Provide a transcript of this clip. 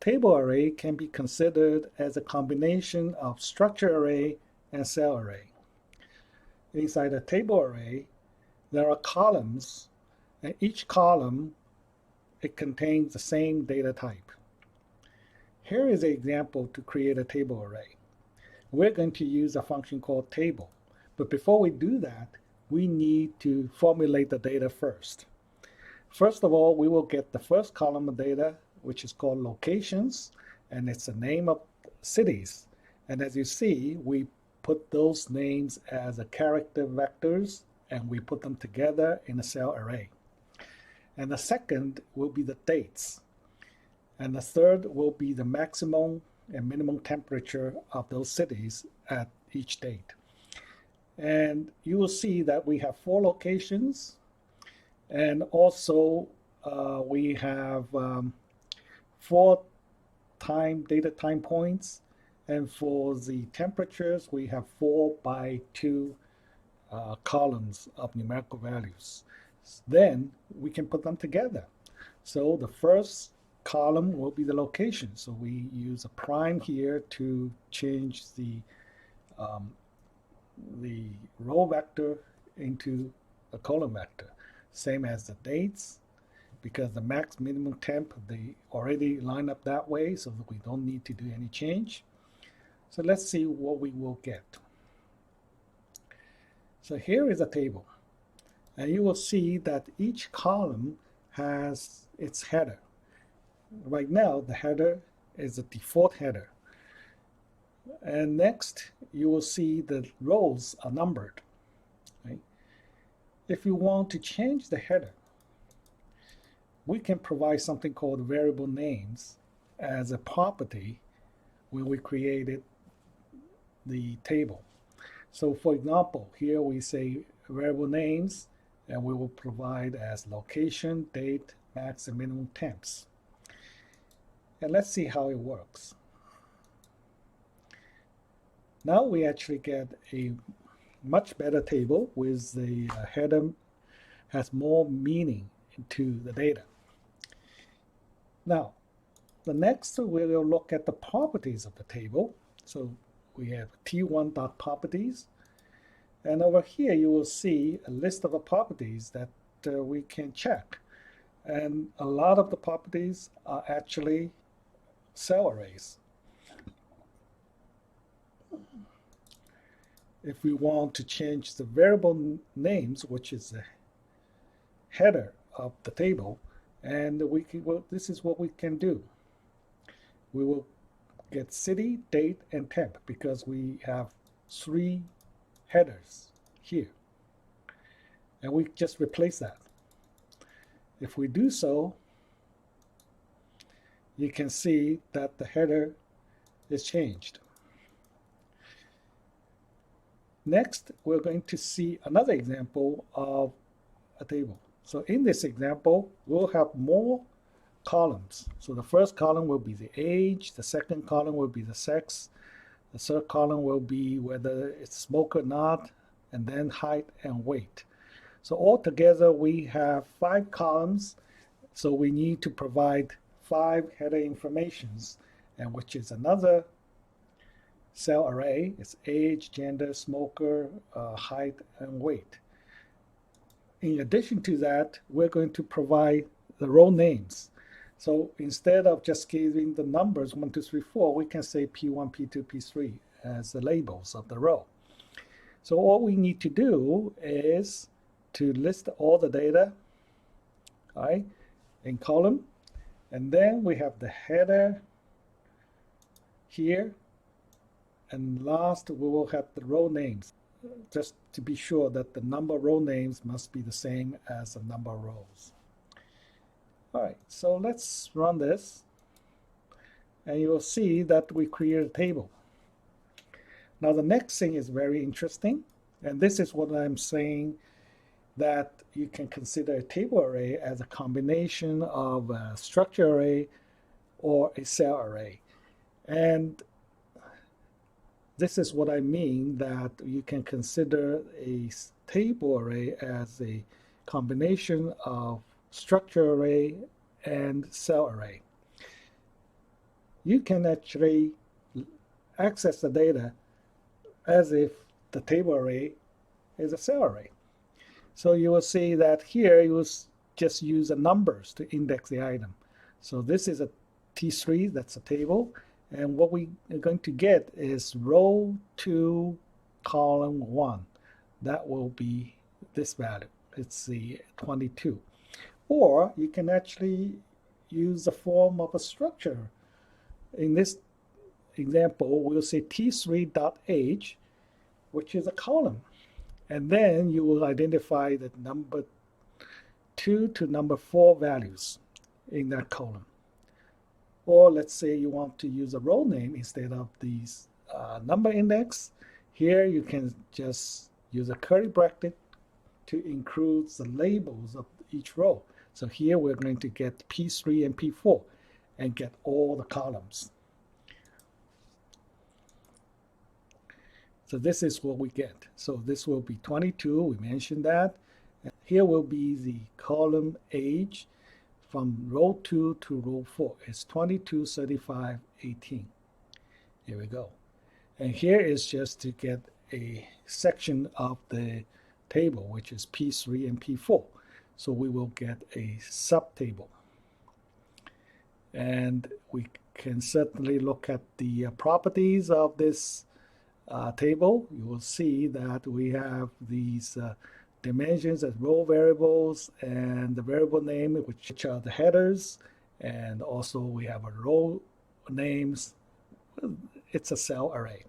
table array can be considered as a combination of structure array and cell array. Inside a table array, there are columns, and each column, it contains the same data type. Here is an example to create a table array. We're going to use a function called table. But before we do that, we need to formulate the data first. First of all, we will get the first column of data, which is called locations, and it's the name of cities. And as you see, we put those names as a character vectors, and we put them together in a cell array. And the second will be the dates. And the third will be the maximum and minimum temperature of those cities at each date. And you will see that we have 4 locations, and also we have 4 data time points, and for the temperatures we have 4 by 2 columns of numerical values. Then we can put them together. So the first column will be the location. So we use a prime here to change the row vector into a column vector. Same as the dates, because the max minimum temp, they already line up that way, so that we don't need to do any change. So let's see what we will get. So here is a table, and you will see that each column has its header. Right now, the header is the default header. And next, you will see the rows are numbered. Right? If you want to change the header, we can provide something called variable names as a property when we created the table. So for example, here we say variable names, and we will provide as location, date, max, and minimum temps. And let's see how it works. Now we actually get a much better table with the header has more meaning into the data. Now, the next we will look at the properties of the table. So we have t1.properties, and over here you will see a list of the properties that we can check. And a lot of the properties are actually cell arrays. If we want to change the variable names, which is the header of the table, and this is what we can do. We will get city, date, and temp, because we have 3 headers here. And we just replace that. If we do so, you can see that the header is changed. Next, we're going to see another example of a table. So in this example, we'll have more columns. So the first column will be the age, the second column will be the sex, the third column will be whether it's smoke or not, and then height and weight. So altogether we have 5 columns, so we need to provide 5 header informations, and which is another cell array. It's age, gender, smoker, height, and weight. In addition to that, we're going to provide the row names. So instead of just giving the numbers 1, 2, 3, 4, we can say P1, P2, P3 as the labels of the row. So all we need to do is to list all the data, right, in column, and then we have the header here, and last we will have the row names, just to be sure that the number of row names must be the same as the number of rows. All right, so let's run this, and you will see that we create a table. Now the next thing is very interesting, and this is what I'm saying, that you can consider a table array as a combination of a structure array or a cell array. And this is what I mean, that you can consider a table array as a combination of structure array and cell array. you can actually access the data as if the table array is a cell array. So you will see that here you will just use the numbers to index the item. So this is a T3, that's a table. And what we are going to get is row 2, column 1. That will be this value. It's the 22. Or you can actually use the form of a structure. In this example, we'll say T3.age, which is a column. And then you will identify the number 2 to number 4 values in that column. Or let's say you want to use a row name instead of these number index. Here you can just use a curly bracket to include the labels of each row. So here we're going to get P3 and P4 and get all the columns. So this is what we get. So this will be 22, we mentioned that. And here will be the column age from row 2 to row 4. It's 22, 35, 18. Here we go. And here is just to get a section of the table, which is P3 and P4. So we will get a subtable. And we can certainly look at the properties of this table. You will see that we have these dimensions as row variables and the variable name, which are the headers. And also we have a row names. It's a cell array.